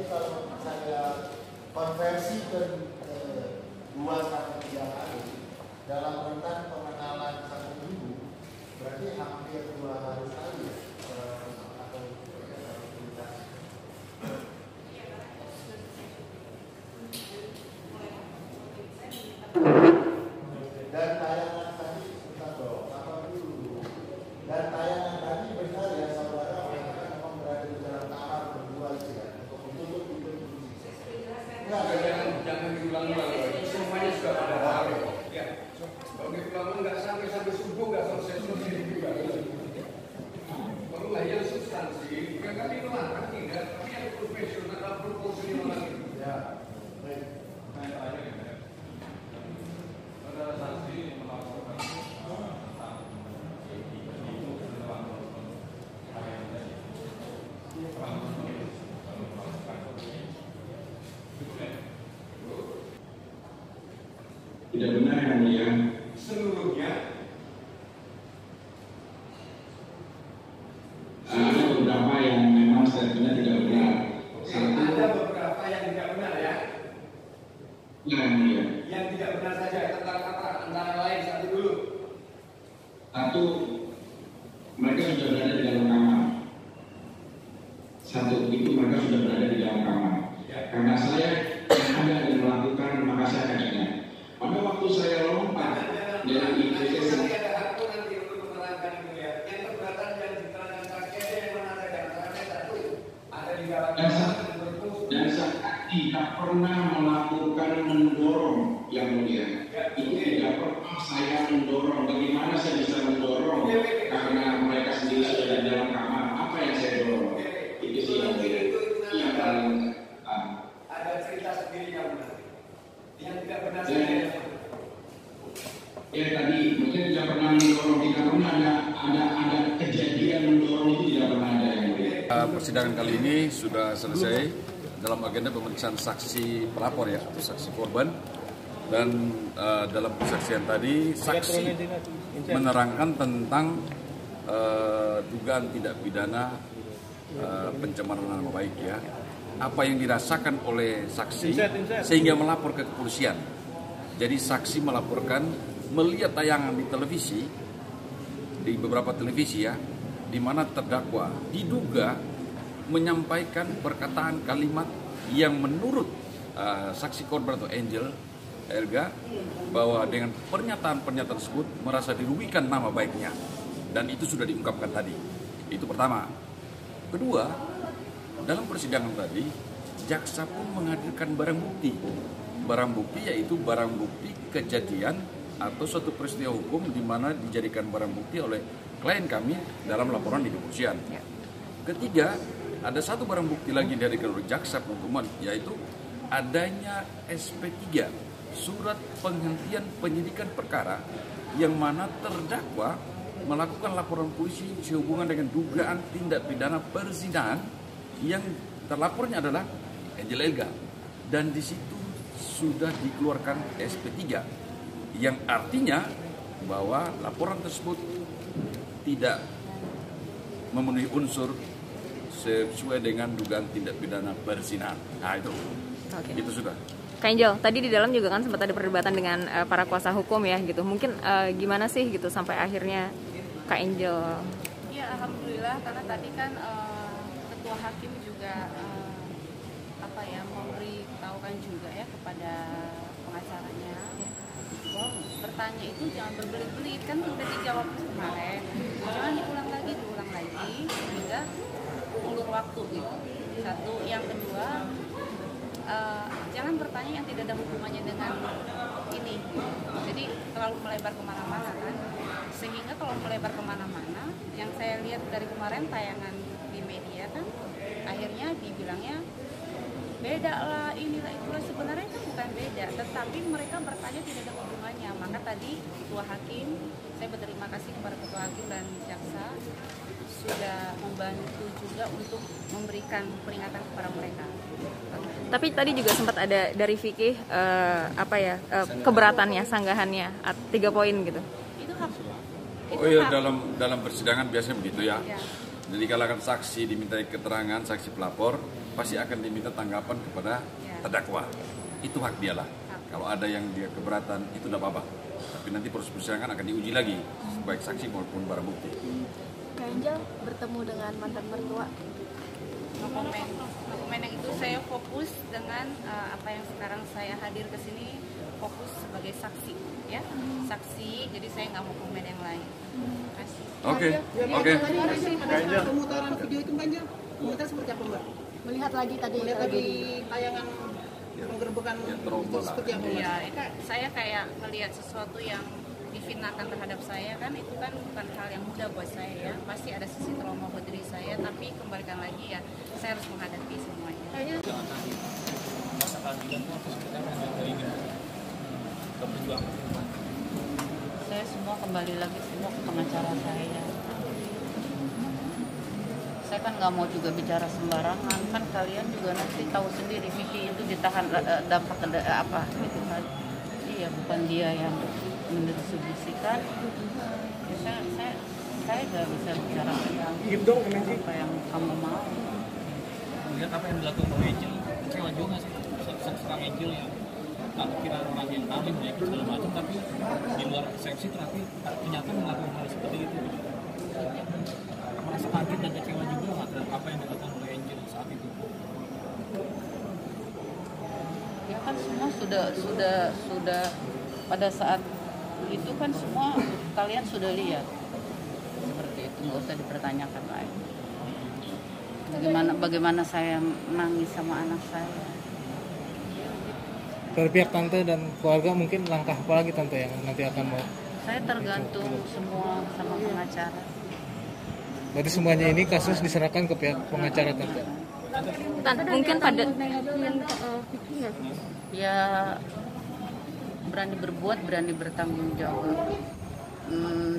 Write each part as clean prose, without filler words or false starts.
kalau saya konversi ke 2 sampai 3 hari dalam rentang pengenalan 1 minggu, berarti hampir 2 hari sekali ya. Dan tayangan tadi sebentar dong, apa dulu? Dan tayangan tadi benar ya saudara mereka memang berada di dalam kamar berdua itu ya untuk menutup pintu kunci. Jangan diulang-ulang, semuanya sudah pada tahu. Ya, kalau diulang-ulang nggak sampai subuh nggak selesai juga. Barulah yang substansi, bukan kami melarang tidak, tapi yang profesional, proporsional itu. Ya, baik. Saudara saksi melaporkan tentang tidak benar yang mulia. Seluruhnya Ada beberapa yang memang statementnya tidak benar. ada beberapa yang tidak benar ya. Yang mulia. Yang tidak benar saja tentang apa? Antara lain satu dulu. Satu, mereka sudah berada di dalam kamar. Satu itu mereka sudah berada di dalam kamar. Karena saya yang ada yang melakukan, maka saya kagetnya. Pada waktu saya lompat dari IPC, Ada aku nanti untuk menerangkan itu ya. Yang keberatan yang diterangkan saksi ada yang mana saja. Antara satu ada di dalam dan saya tidak pernah melakukan mendorong yang mulia. Itu tidak pernah saya mendorong. Bagaimana saya bisa mendorong? Karena mereka sendiri sudah di dalam kamar. Apa yang saya dorong? Itu sih yang mulia. Yang paling ada cerita sendiri yang benar. Yang tidak benar Ya. saja. Ya tadi mungkin tidak pernah mendorong, tidak pernah ada kejadian mendorong, itu tidak pernah ada yang mulia. Persidangan kali ini sudah selesai dalam agenda pemeriksaan saksi pelapor ya, atau saksi korban. Dan dalam persaksian tadi saksi menerangkan tentang dugaan tindak pidana pencemaran nama baik ya. Apa yang dirasakan oleh saksi sehingga melapor ke kepolisian. Jadi saksi melaporkan melihat tayangan di televisi, di beberapa televisi ya, di mana terdakwa diduga menyampaikan perkataan kalimat yang menurut saksi korban atau Angel Elga bahwa dengan pernyataan-pernyataan tersebut merasa dirugikan nama baiknya, dan itu sudah diungkapkan tadi. Itu pertama. Kedua, dalam persidangan tadi jaksa pun menghadirkan barang bukti. Barang bukti yaitu barang bukti kejadian atau suatu peristiwa hukum di mana dijadikan barang bukti oleh klien kami dalam laporan di kepolisian. Ketiga, ada satu barang bukti lagi dari jaksa penuntut umum, yaitu adanya SP3, surat penghentian penyidikan perkara, yang mana terdakwa melakukan laporan polisi sehubungan dengan dugaan tindak pidana perzinahan yang terlapornya adalah Angel Elga, dan di situ sudah dikeluarkan SP3 yang artinya bahwa laporan tersebut tidak memenuhi unsur sesuai dengan dugaan tindak pidana perzinahan. Nah itu, itu sudah. Kak Angel, tadi di dalam juga kan sempat ada perdebatan dengan para kuasa hukum ya gitu. Mungkin gimana sih gitu sampai akhirnya Kak Angel? Ya alhamdulillah, karena tadi kan ketua hakim juga memberitahukan juga ya kepada pengacaranya bahwa bertanya itu jangan berbelit-belit, kan sudah dijawab kemarin, jangan diulang lagi sehingga ulur waktu gitu. Satu, yang kedua jangan bertanya yang tidak ada hubungannya dengan ini gitu. Jadi terlalu melebar kemana-mana kan, sehingga kalau melebar kemana-mana yang saya lihat dari kemarin tayangan di media kan akhirnya dibilangnya beda lah, inilah itulah, sebenarnya kan bukan beda, tetapi mereka bertanya tidak ada hubungannya. Maka tadi ketua hakim, saya berterima kasih kepada ketua hakim dan jaksa sudah membantu juga untuk memberikan peringatan kepada mereka. Tapi tadi juga sempat ada dari Vicky keberatannya, sanggahannya 3 poin gitu. Itu hak. Oh iya, dalam persidangan biasanya begitu ya. Jadi kalau saksi dimintai keterangan, saksi pelapor, pasti akan diminta tanggapan kepada terdakwa. Itu hak dialah. Kalau ada yang dia keberatan, itu tidak apa-apa. Tapi nanti proses persidangan akan diuji lagi, baik saksi maupun barang bukti. Kak Angel bertemu dengan mantan mertua. No komen yang itu saya fokus dengan apa yang sekarang saya hadir ke sini, fokus sebagai saksi, ya, saksi. Jadi saya nggak mau komen yang lain. Terima kasih. Oke. Pemutaran video itu Mbak Angel, komentar seperti apa Mbak? Melihat lagi tadi Melihat lagi tayangan penggerbekan itu seperti apa Mbak? Iya, saya kayak melihat sesuatu yang difitnahkan terhadap saya, kan itu kan bukan hal yang mudah buat saya, ya. Pasti ada sisi trauma buat diri saya, tapi kembalikan lagi ya, saya harus menghadapi semuanya. Saya semua kembali lagi semua ke pengacara saya. Saya kan nggak mau juga bicara sembarangan, kan kalian juga nanti tahu sendiri Vicky itu ditahan dampak apa gitu kan. Iya, bukan dia yang mendistribusikan. Ya, saya nggak bisa bicara apa yang kamu mau. Lihat apa yang dilakukan oleh Angel, kecewa juga sih serang Angel yang tak kira orang yang alim ya segala macam, tapi di luar persepsi tapi ternyata melakukan hal seperti itu. Merasa kaget dan kecewa juga terhadap apa yang dilakukan oleh Angel saat itu. Ya kan semua sudah pada saat itu kan semua kalian sudah lihat seperti itu, nggak usah dipertanyakan lagi. Bagaimana saya nangis sama anak saya. Dari pihak tante dan keluarga mungkin langkah apa lagi tante yang nanti akan mau? Saya tergantung semua sama pengacara. Berarti semuanya ini kasus diserahkan ke pihak pengacara tante? Mungkin pada ya berani berbuat, berani bertanggung jawab.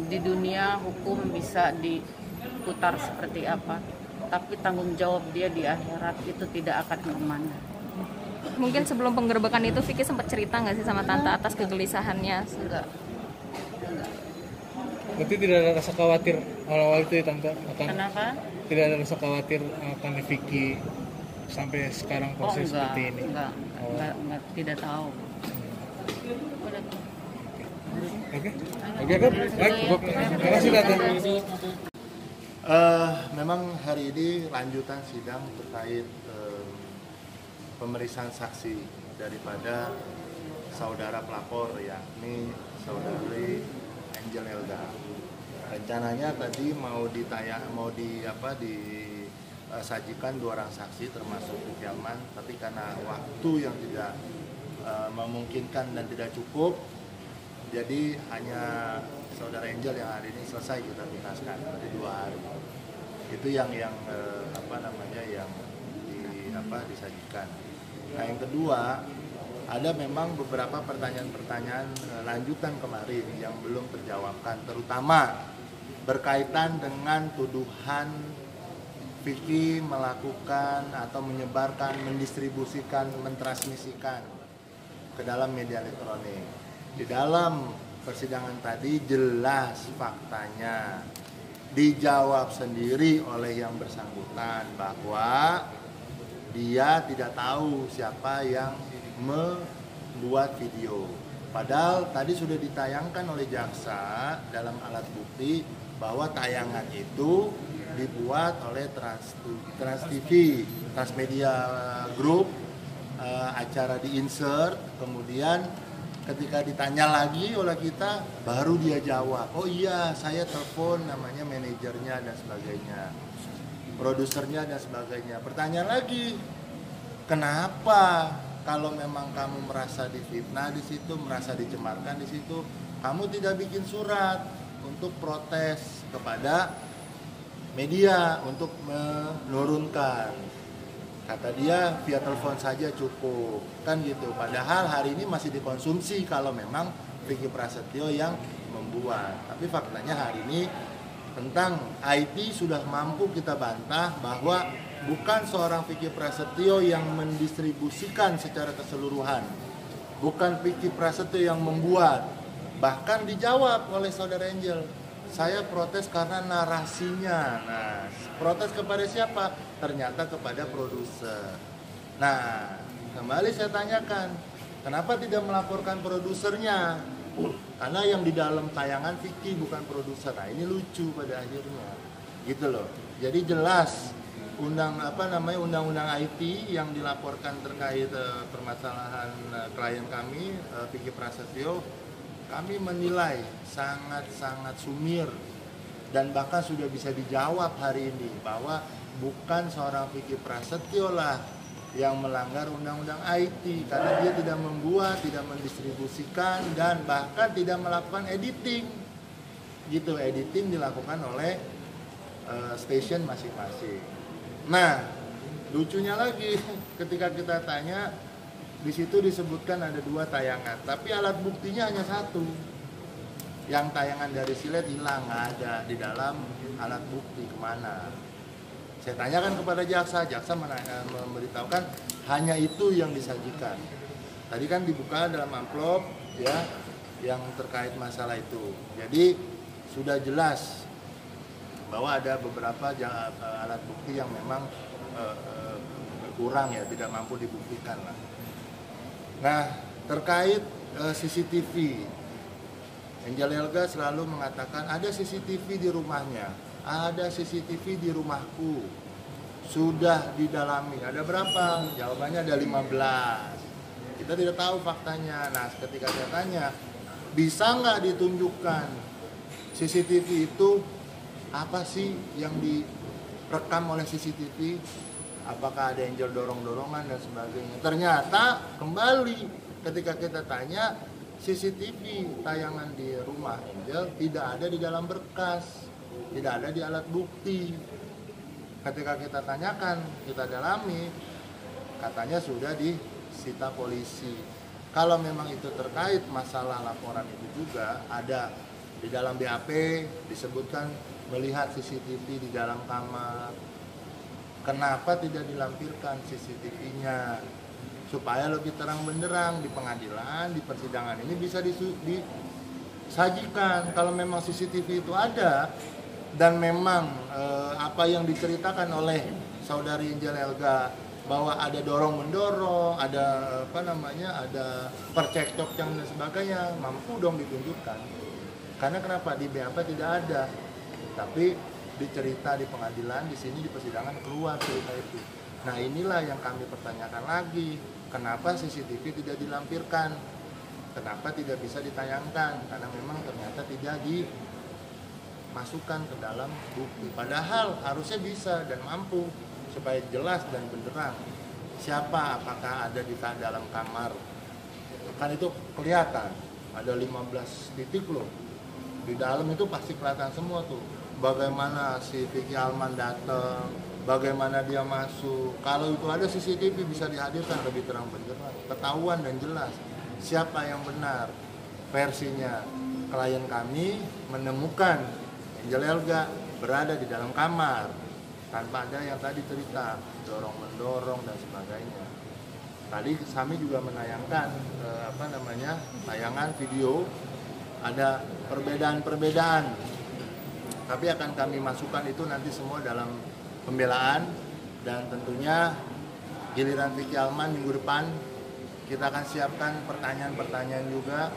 Di dunia hukum bisa diputar seperti apa, tapi tanggung jawab dia di akhirat itu tidak akan kemana. mungkin sebelum penggerbekan itu Vicky sempat cerita nggak sih sama tante atas kegelisahannya? Enggak. Berarti tidak ada rasa khawatir awal-awal itu ya tante? Kenapa? Tidak ada rasa khawatir akan Vicky sampai sekarang proses seperti ini? Enggak, tidak tahu. Oke, baik. Terima kasih tante. Memang hari ini lanjutan sidang terkait pemeriksaan saksi daripada saudara pelapor, yakni saudari Angel Elda. Rencananya tadi mau disajikan 2 orang saksi termasuk Vicky Alman, tapi karena waktu yang tidak memungkinkan dan tidak cukup, jadi hanya saudara Angel yang hari ini selesai kita tuntaskan, berarti 2 hari. Itu yang disajikan. Nah, yang kedua, ada memang beberapa pertanyaan-pertanyaan lanjutan kemarin yang belum terjawabkan, terutama berkaitan dengan tuduhan Vicky melakukan atau menyebarkan, mendistribusikan, mentransmisikan ke dalam media elektronik. Di dalam persidangan tadi jelas faktanya dijawab sendiri oleh yang bersangkutan bahwa dia tidak tahu siapa yang membuat video. Padahal tadi sudah ditayangkan oleh jaksa dalam alat bukti bahwa tayangan itu dibuat oleh Trans TV, Transmedia Group, acara di insert, kemudian ketika ditanya lagi oleh kita, baru dia jawab, oh iya saya telepon namanya manajernya dan sebagainya, produsernya dan sebagainya. Pertanyaan lagi, kenapa kalau memang kamu merasa difitnah di situ, merasa dicemarkan di situ, kamu tidak bikin surat untuk protes kepada media untuk menurunkan? Kata dia via telepon saja cukup, kan gitu. Padahal hari ini masih dikonsumsi kalau memang Vicky Prasetyo yang membuat. Tapi faktanya hari ini tentang IT sudah mampu kita bantah bahwa bukan seorang Vicky Prasetyo yang mendistribusikan secara keseluruhan. Bukan Vicky Prasetyo yang membuat. Bahkan dijawab oleh saudara Angel. Saya protes karena narasinya. Nah, protes kepada siapa? Ternyata kepada produser. Nah, kembali saya tanyakan, kenapa tidak melaporkan produsernya? Karena yang di dalam tayangan Vicky bukan produser. Nah, ini lucu pada akhirnya. Gitu loh. Jadi jelas undang-undang IT yang dilaporkan terkait permasalahan klien kami Vicky Prasetyo, kami menilai sangat-sangat sumir dan bahkan sudah bisa dijawab hari ini bahwa bukan seorang Vicky Prasetyo lah yang melanggar undang-undang IT karena dia tidak membuat, tidak mendistribusikan dan bahkan tidak melakukan editing. Gitu, editing dilakukan oleh stasiun masing-masing. Nah, lucunya lagi ketika kita tanya di situ disebutkan ada 2 tayangan, tapi alat buktinya hanya 1. Yang tayangan dari silet hilang, nggak ada di dalam alat bukti, kemana? Saya tanyakan kepada jaksa memberitahukan hanya itu yang disajikan. Tadi kan dibuka dalam amplop ya yang terkait masalah itu. Jadi sudah jelas bahwa ada beberapa alat bukti yang memang kurang ya, tidak mampu dibuktikan lah. Nah, terkait CCTV, Angel Elga selalu mengatakan ada CCTV di rumahnya, ada CCTV di rumahku, sudah didalami. Ada berapa? Jawabannya ada 15. Kita tidak tahu faktanya. Nah, ketika saya tanya, bisa nggak ditunjukkan CCTV itu apa sih yang direkam oleh CCTV? Apakah ada Angel dorong-dorongan dan sebagainya? Ternyata kembali ketika kita tanya, CCTV tayangan di rumah Angel tidak ada di dalam berkas, tidak ada di alat bukti. Ketika kita tanyakan, kita dalami, katanya sudah disita polisi. Kalau memang itu terkait masalah laporan itu juga ada di dalam BAP disebutkan melihat CCTV di dalam kamar. Kenapa tidak dilampirkan CCTV-nya supaya lebih terang benderang di pengadilan, di persidangan ini bisa disajikan. Kalau memang CCTV itu ada dan memang apa yang diceritakan oleh saudari Angel Elga bahwa ada dorong-mendorong, ada ada percekcokan dan sebagainya, mampu dong ditunjukkan. Karena kenapa di BAP tidak ada? Tapi dicerita di pengadilan, di sini di persidangan keluar cerita itu. Nah, inilah yang kami pertanyakan lagi. Kenapa CCTV tidak dilampirkan? Kenapa tidak bisa ditayangkan? Karena memang ternyata tidak dimasukkan ke dalam bukti. Padahal harusnya bisa dan mampu supaya jelas dan benderang. Siapa, apakah ada di dalam kamar? Kan itu kelihatan. Ada 15 titik loh. Di dalam itu pasti kelihatan semua tuh. Bagaimana si Vicky Alman datang, bagaimana dia masuk. Kalau itu ada CCTV bisa dihadirkan lebih terang benderang, ketahuan dan jelas siapa yang benar. Versinya klien kami menemukan Angel Elga berada di dalam kamar tanpa ada yang tadi cerita dorong-mendorong dan sebagainya. Tadi kami juga menayangkan tayangan video, ada perbedaan-perbedaan. Tapi akan kami masukkan itu nanti semua dalam pembelaan dan tentunya giliran Vicky Alman minggu depan kita akan siapkan pertanyaan-pertanyaan juga